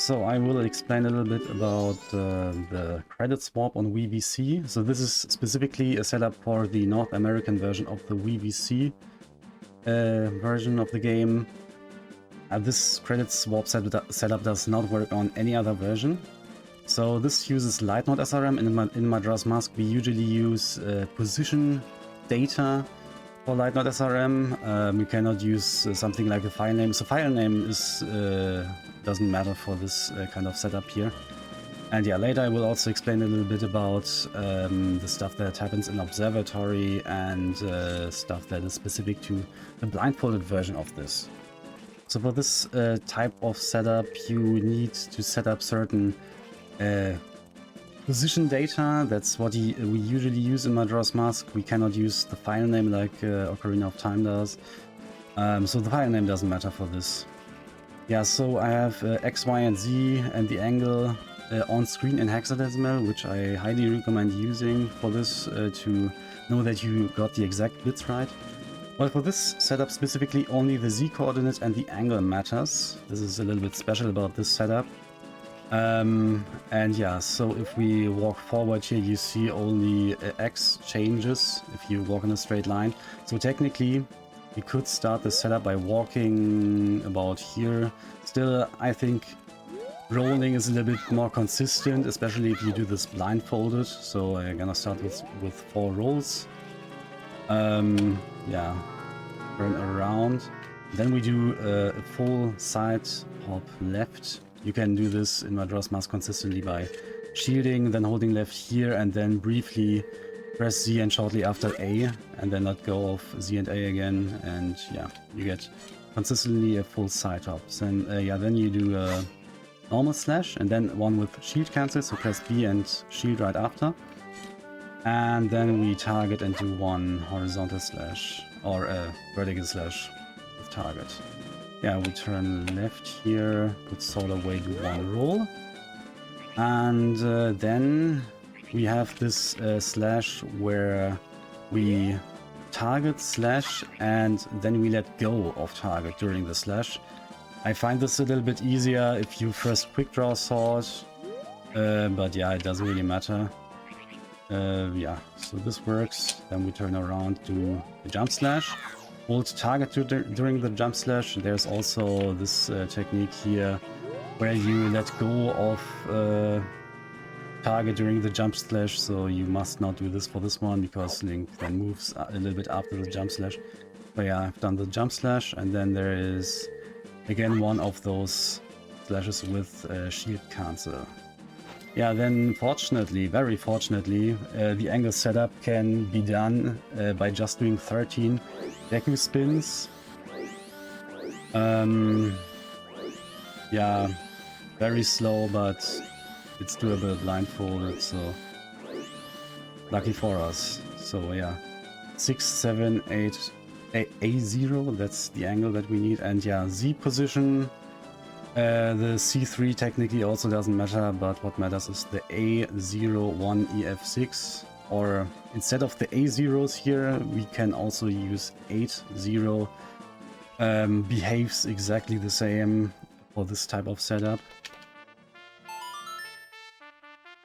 so I will explain a little bit about the credits warp on Wii VC. So this is specifically a setup for the North American version of the Wii VC version of the game. This credits warp setup does not work on any other version. So this uses light mode SRM. In Majora's Mask we usually use position data for light mode SRM. We cannot use something like a file name. So file name is doesn't matter for this kind of setup here. And yeah, later I will also explain a little bit about the stuff that happens in Observatory and stuff that is specific to the blindfolded version of this. So for this type of setup, you need to set up certain position data. That's what we usually use in Majora's Mask. We cannot use the file name like Ocarina of Time does. So the file name doesn't matter for this. Yeah, so I have X, Y, and Z and the angle on screen in hexadecimal, which I highly recommend using for this to know that you got the exact bits right. Well, for this setup specifically, only the Z coordinate and the angle matters. This is a little bit special about this setup. And yeah, so if we walk forward here, you see only X changes if you walk in a straight line. So technically, we could start the setup by walking about here. Still, I think rolling is a little bit more consistent, especially if you do this blindfolded. So I'm gonna start with 4 rolls. Yeah, turn around. Then we do a full side hop left. You can do this in Majora's Mask consistently by shielding, then holding left here, and then briefly press Z and shortly after A, and then let go of Z and A again, and yeah, you get consistently a full side hop. Then yeah, then you do a normal slash, and then one with shield cancel, so press B and shield right after. And then we target and do one horizontal slash, or a vertical slash with target. Yeah, we turn left here, put soul away, do one roll. And then we have this slash where we target slash and then we let go of target during the slash. I find this a little bit easier if you first quick draw sword, but yeah, it doesn't really matter. Yeah, so this works. Then we turn around, do the jump slash. Hold target during the jump slash. There's also this technique here where you let go of target during the jump slash, so you must not do this for this one because Link then moves a little bit after the jump slash. But yeah, I've done the jump slash, and then there is again one of those slashes with shield cancel. Yeah, then fortunately, very fortunately, the angle setup can be done by just doing 13 Deku spins. Yeah, very slow, but it's doable blindfolded, so lucky for us. So yeah, 6, 7, 8, A0, that's the angle that we need. And yeah, Z position, the C3 technically also doesn't matter, but what matters is the A01 EF6. Or instead of the A0s here, we can also use 80. Behaves exactly the same for this type of setup.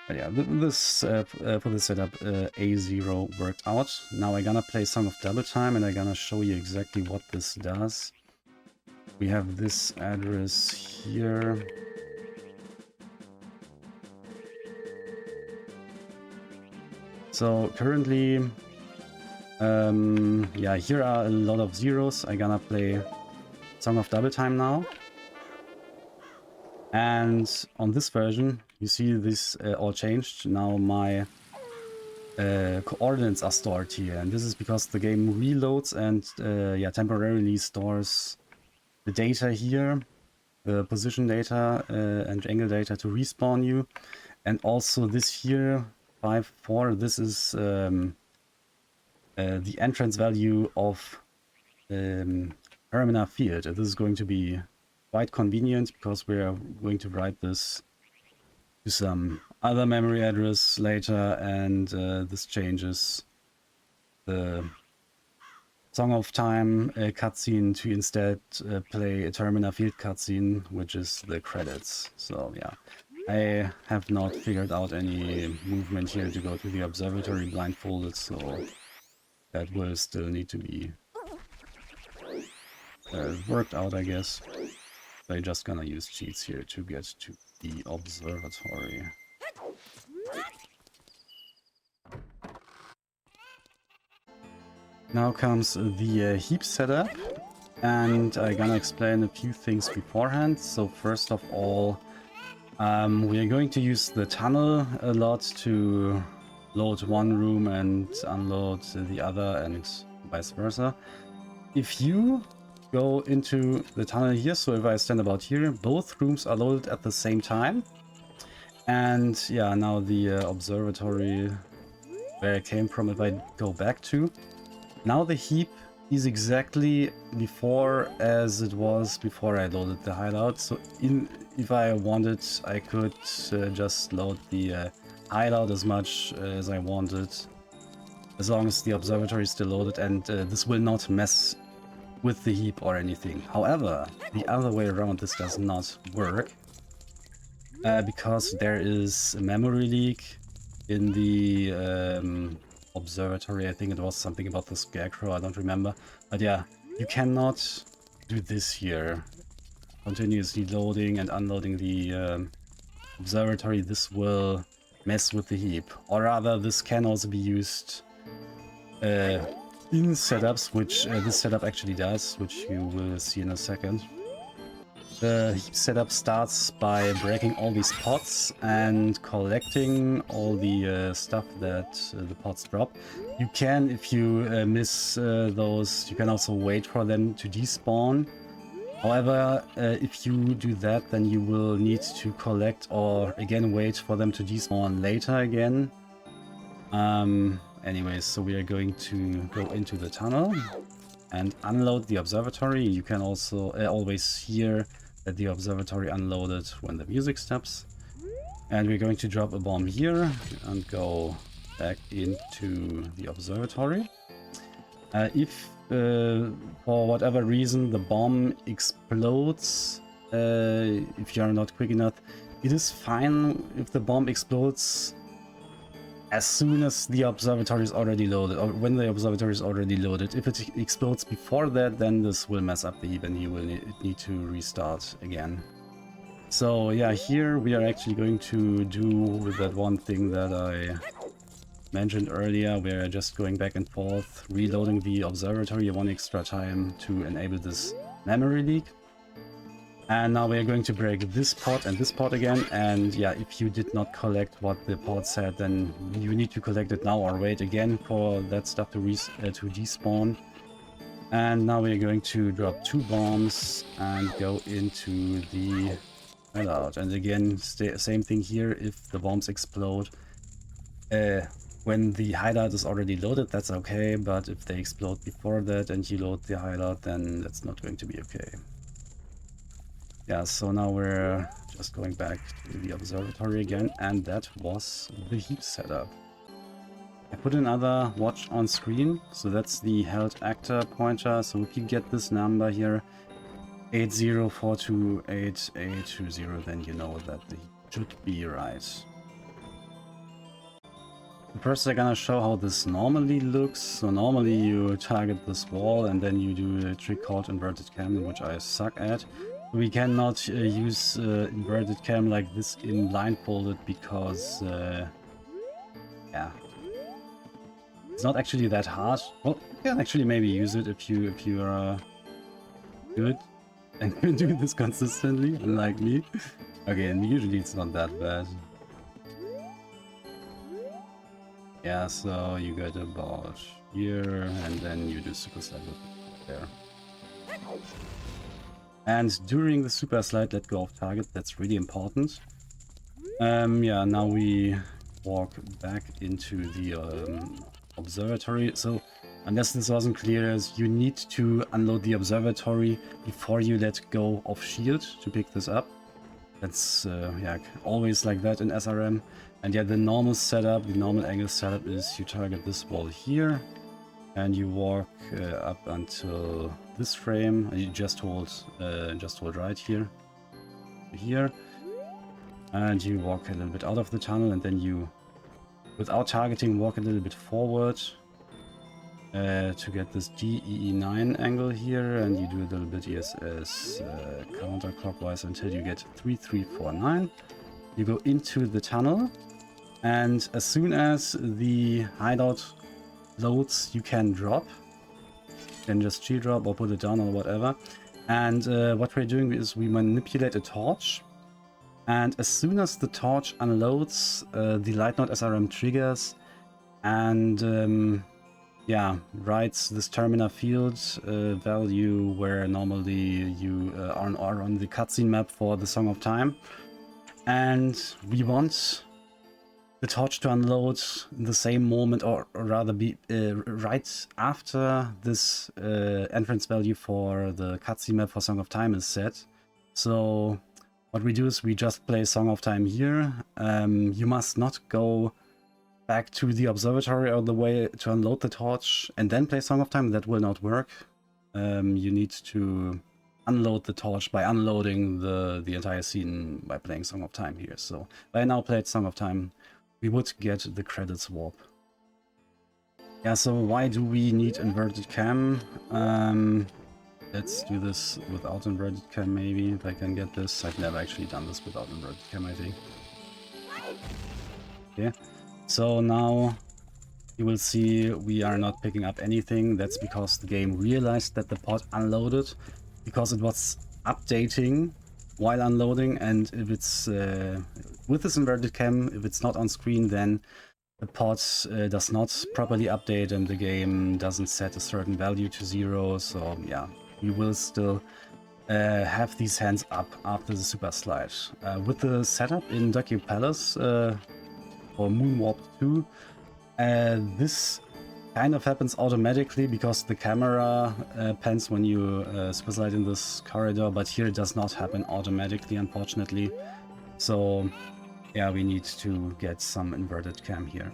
But yeah, this for the setup A0 worked out. Now I'm gonna play Song of Double Time and I'm gonna show you exactly what this does. We have this address here. So currently, yeah, here are a lot of zeros. I'm gonna play Song of Double Time now. And on this version, you see this all changed. Now my coordinates are stored here, and this is because the game reloads and yeah, temporarily stores the data here, the position data and angle data to respawn you. And also this here, 5, 4, this is the entrance value of Hermina Field. This is going to be quite convenient because we are going to write this to some other memory address later, and this changes the Song of Time cutscene to instead play a Termina Field cutscene, which is the credits. So yeah, I have not figured out any movement here to go to the observatory blindfolded, so that will still need to be worked out, I guess. I'm just gonna use cheats here to get to the observatory. Now comes the heap setup, and I'm gonna explain a few things beforehand. So first of all, we are going to use the tunnel a lot to load one room and unload the other, and vice versa. If you go into the tunnel here, so if I stand about here, both rooms are loaded at the same time. And yeah, now the observatory where I came from, if I go back to, now the heap is exactly before as it was before I loaded the hideout. So if I wanted, I could just load the hideout as much as I wanted, as long as the observatory is still loaded, and this will not mess with the heap or anything. However, the other way around, this does not work, because there is a memory leak in the observatory. I think it was something about the scarecrow, I don't remember. But yeah, you cannot do this here. Continuously loading and unloading the observatory. This will mess with the heap. Or rather, this can also be used in setups, which this setup actually does, which you will see in a second. The heap setup starts by breaking all these pots and collecting all the stuff that the pots drop. You can, if you miss those, you can also wait for them to despawn. However, if you do that, then you will need to collect or again wait for them to despawn later again. Anyways, so we are going to go into the tunnel and unload the observatory. You can also always hear that the observatory unloaded when the music stops. And we're going to drop a bomb here and go back into the observatory. If for whatever reason the bomb explodes, if you're not quick enough, it is fine if the bomb explodes as soon as the observatory is already loaded, or when the observatory is already loaded. If it explodes before that, then this will mess up the heap and you will need to restart again. So yeah, here we are actually going to do with that one thing that I mentioned earlier. We're just going back and forth, reloading the observatory one extra time to enable this memory leak. And now we're going to break this pot and this pot again. And yeah, if you did not collect what the pot said, then you need to collect it now or wait again for that stuff to despawn. And now we're going to drop 2 bombs and go into the hideout. And again, same thing here. If the bombs explode when the hideout is already loaded, that's okay. But if they explode before that and you load the hideout, then that's not going to be okay. Yeah, so now we're just going back to the observatory again, and that was the heap setup. I put another watch on screen, so that's the held actor pointer. So if you get this number here, 80428820, then you know that the heap should be right. First I'm gonna show how this normally looks. So normally you target this wall and then you do a trick called inverted cam, which I suck at. We cannot use inverted cam like this in blindfolded because yeah, it's not actually that hard. Well, you can actually maybe use it if you are good and can do this consistently, unlike me. Okay, and usually it's not that bad. Yeah, so you get about here and then you do super slide there. And during the super slide, let go of target. That's really important. Yeah, now we walk back into the observatory. So, unless this wasn't clear, you need to unload the observatory before you let go of shield to pick this up. That's yeah, always like that in SRM. And yeah, the normal setup, the normal angle setup is you target this wall here. and you walk up until this frame, and you just hold right here, and you walk a little bit out of the tunnel, and then you, without targeting, walk a little bit forward to get this DEE9 angle here, and you do a little bit ESS counterclockwise until you get 3349. You go into the tunnel, and as soon as the hideout loads, you can drop. You can just shield drop or put it down or whatever. And what we're doing is we manipulate a torch, and as soon as the torch unloads, the light node SRM triggers and yeah, writes this termina field value where normally you are on the cutscene map for the Song of Time. And we want the torch to unload in the same moment, or rather be right after this entrance value for the cutscene map for Song of Time is set. So what we do is we just play Song of Time here. You must not go back to the observatory all the way to unload the torch and then play Song of Time. That will not work. You need to unload the torch by unloading the entire scene by playing Song of Time here. So if I now played Song of Time, we would get the credits warp. Yeah, so why do we need inverted cam? Let's do this without inverted cam maybe, if I can get this. I've never actually done this without inverted cam, I think. Okay. So now you will see we are not picking up anything. That's because the game realized that the pod unloaded, because it was updating while unloading, and if it's with this inverted cam, if it's not on screen, then the pod does not properly update and the game doesn't set a certain value to 0. So yeah, we will still have these hands up after the super slide. With the setup in Ducky Palace, or Moonwarp 2, this kind of happens automatically because the camera pans when you super slide in this corridor, but here it does not happen automatically, unfortunately. So yeah, we need to get some inverted cam here.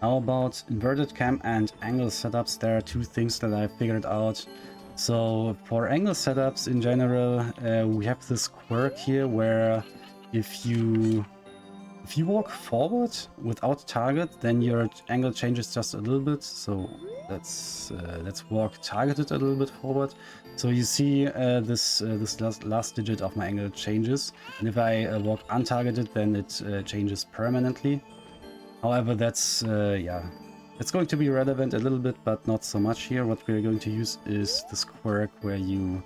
How about inverted cam and angle setups? There are two things that I figured out. So for angle setups in general, we have this quirk here where if you walk forward without target, then your angle changes just a little bit. So let's walk targeted a little bit forward. So you see this last digit of my angle changes, and if I walk untargeted, then it changes permanently. However, that's yeah, it's going to be relevant a little bit, but not so much here. What we're going to use is this quirk where you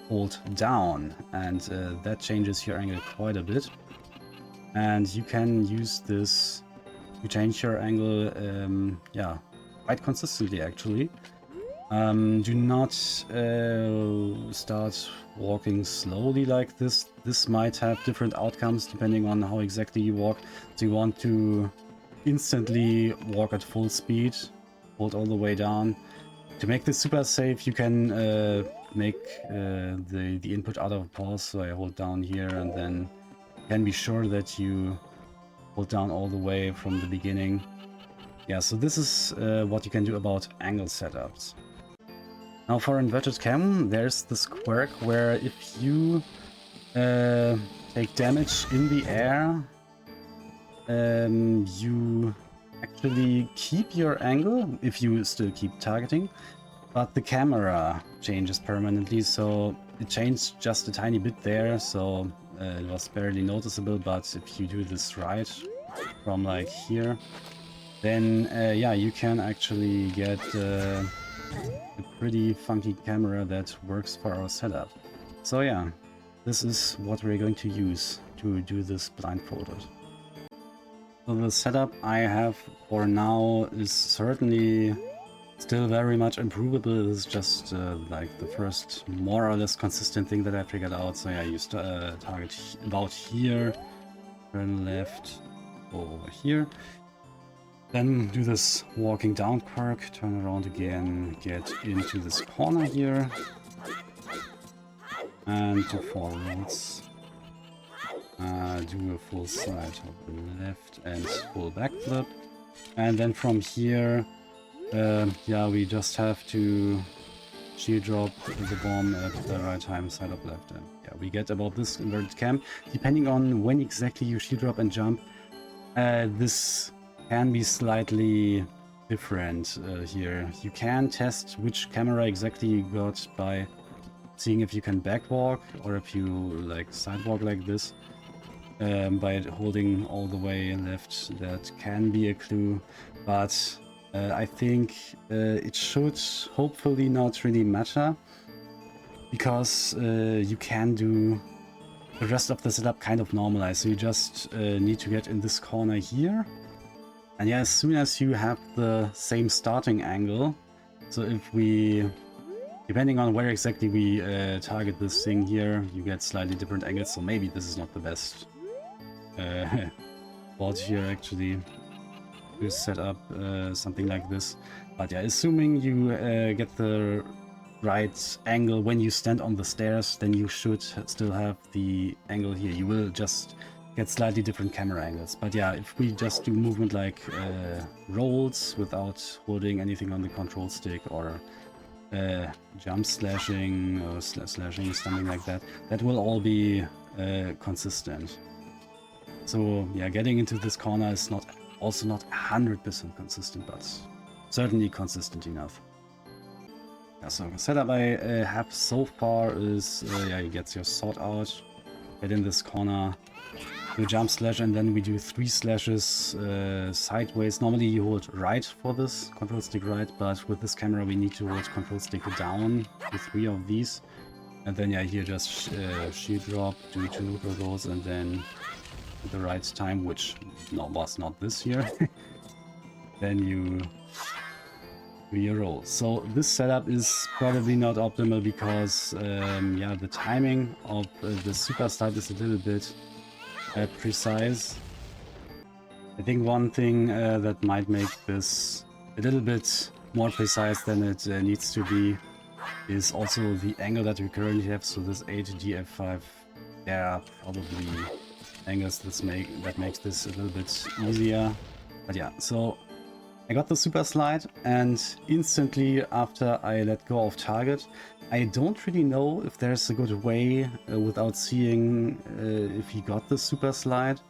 hold down, and that changes your angle quite a bit. And you can use this to change your angle, yeah, quite consistently actually. Do not start walking slowly like this. This might have different outcomes depending on how exactly you walk. So you want to instantly walk at full speed, hold all the way down. To make this super safe, you can make the input out of pause. So I hold down here, and then can be sure that you hold down all the way from the beginning. Yeah, so this is what you can do about angle setups. Now for inverted cam, there's this quirk where if you take damage in the air, you actually keep your angle if you still keep targeting, but the camera changes permanently, so it changed just a tiny bit there, so it was barely noticeable. But if you do this right from like here, then yeah, you can actually get a pretty funky camera that works for our setup. So yeah, this is what we're going to use to do this blindfolded. So the setup I have for now is certainly still very much improvable. This is just like the first more or less consistent thing that I figured out. So yeah, you target about here, turn left, go over here. Then do this walking down quirk, turn around again, get into this corner here, and do forwards. Do a full side of the left and full backflip. And then from here, Yeah, we just have to shield drop the bomb at the right time, side up left, and yeah, we get about this inverted cam. Depending on when exactly you shield drop and jump, this can be slightly different here. You can test which camera exactly you got by seeing if you can backwalk or if you like sidewalk like this. By holding all the way left, that can be a clue, but I think it should hopefully not really matter, because you can do the rest of the setup kind of normalized. So you just need to get in this corner here, and yeah, as soon as you have the same starting angle, so if we, depending on where exactly we target this thing here, you get slightly different angles, so maybe this is not the best spot here actually to set up something like this. But yeah, assuming you get the right angle when you stand on the stairs, then you should still have the angle here. You will just get slightly different camera angles. But yeah, if we just do movement like rolls without holding anything on the control stick, or jump slashing or slashing, something like that, that will all be consistent. So yeah, getting into this corner is also not 100% consistent, but certainly consistent enough. Yeah, so the setup I have so far is, yeah, you get your sword out, get in this corner, do jump slash, and then we do 3 slashes sideways. Normally you hold right for this, control stick right, but with this camera we need to hold control stick down with 3 of these. And then yeah, here just shield drop, do 2 of those, and then at the right time, which was not this here, then you do your roll. So this setup is probably not optimal because yeah, the timing of the super slide is a little bit precise. I think one thing that might make this a little bit more precise than it needs to be is also the angle that we currently have. So this 8 GF5, there are probably angles that makes this a little bit easier. But yeah, so I got the super slide, and instantly after I let go of target, I don't really know if there's a good way without seeing if he got the super slide.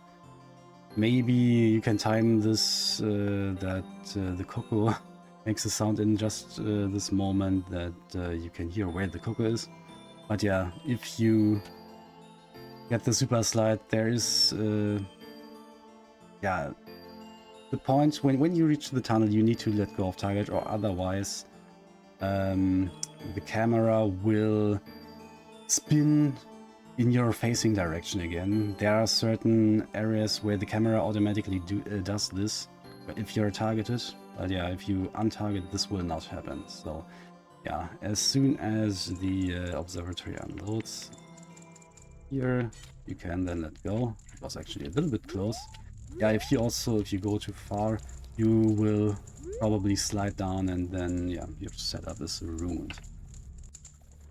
Maybe you can time this that the Coco makes a sound in just this moment that you can hear where the Coco is. But yeah, if you get the super slide, there is yeah, the point when you reach the tunnel, you need to let go of target, or otherwise the camera will spin in your facing direction again. There are certain areas where the camera automatically does this if you're targeted, but yeah, if you untarget, this will not happen. So yeah, as soon as the observatory unloads here, you can then let go. It was actually a little bit close. Yeah, if you go too far, you will probably slide down, and then yeah, your setup is ruined.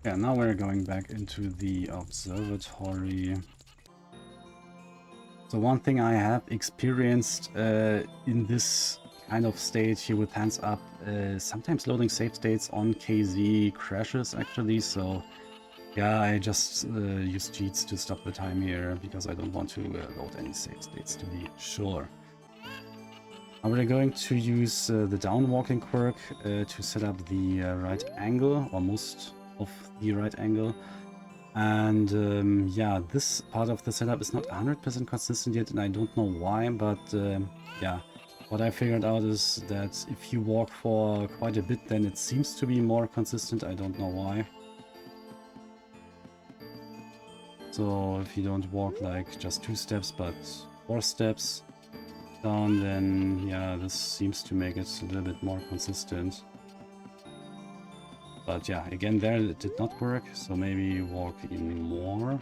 Yeah, now we're going back into the observatory. So one thing I have experienced in this kind of state here with hands up, sometimes loading save states on KZ crashes actually, so yeah, I just use cheats to stop the time here because I don't want to load any save states, to be sure. Now we're going to use the downwalking quirk to set up the right angle, or most of the right angle. And yeah, this part of the setup is not 100% consistent yet, and I don't know why, but yeah, what I figured out is that if you walk for quite a bit, then it seems to be more consistent. I don't know why. So if you don't walk like just 2 steps, but 4 steps down, then yeah, this seems to make it a little bit more consistent. But yeah, again, there it did not work, so maybe walk even more.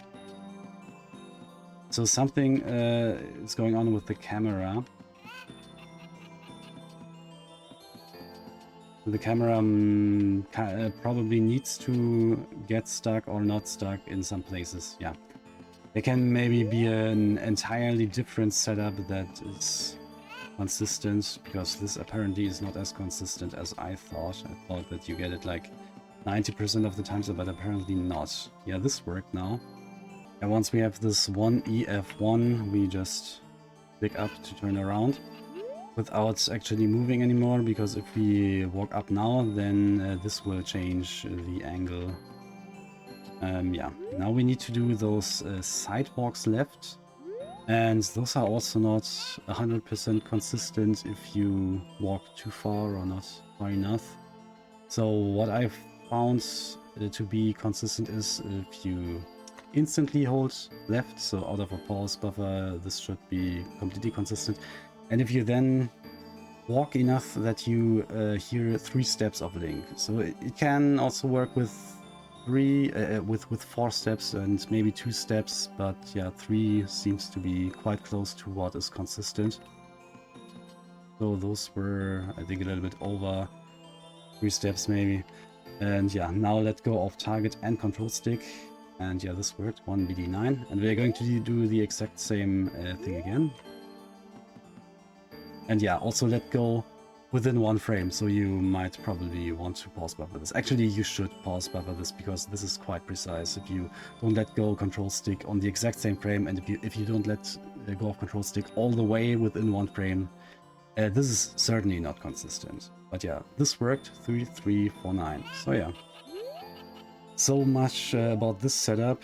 So something is going on with the camera. The camera probably needs to get stuck or not stuck in some places. Yeah, there can maybe be an entirely different setup that is consistent, because this apparently is not as consistent as I thought. I thought that you get it like 90% of the times, but apparently not. Yeah, this worked now. And once we have this 1EF1, we just pick up to turn around without actually moving anymore, because if we walk up now, then this will change the angle. Yeah, now we need to do those sidewalks left. And those are also not 100% consistent if you walk too far or not far enough. So what I've found to be consistent is if you instantly hold left, so out of a pause buffer, this should be completely consistent. And if you then walk enough that you hear 3 steps of Link. So it can also work with 4 steps and maybe 2 steps, but yeah, 3 seems to be quite close to what is consistent. So those were, I think, a little bit over 3 steps maybe. And yeah, now let go of target and control stick. And yeah, this worked, 1 BD9. And we're going to do the exact same thing again. And yeah, also let go within 1 frame, so you might probably want to pause buffer this. Actually, you should pause buffer this, because this is quite precise. If you don't let go control stick on the exact same frame, and if you don't let go of control stick all the way within 1 frame, this is certainly not consistent. But yeah, this worked, 3, 3, 4, 9. So yeah. So much about this setup.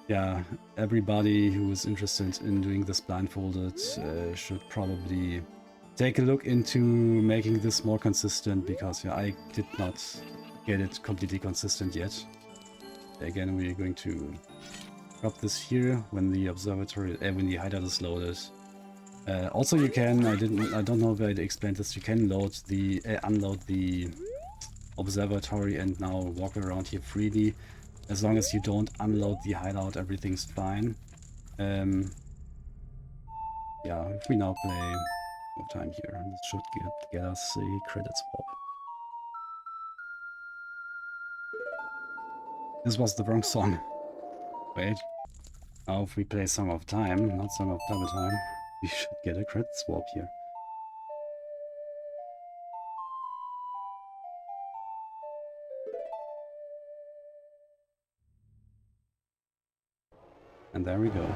Yeah, everybody who is interested in doing this blindfolded should probably take a look into making this more consistent, because yeah, I did not get it completely consistent yet. Again, we're going to drop this here when the observatory, when the hideout is loaded. Also, you can, I don't know if I explained this, you can load the unload the observatory and now walk around here freely. As long as you don't unload the hideout, everything's fine. Yeah, if we now play more time here, this should get us a credits warp. This was the wrong song. Wait. Now if we play Song of Time, not Song of Double Time, we should get a credits warp here. And there we go.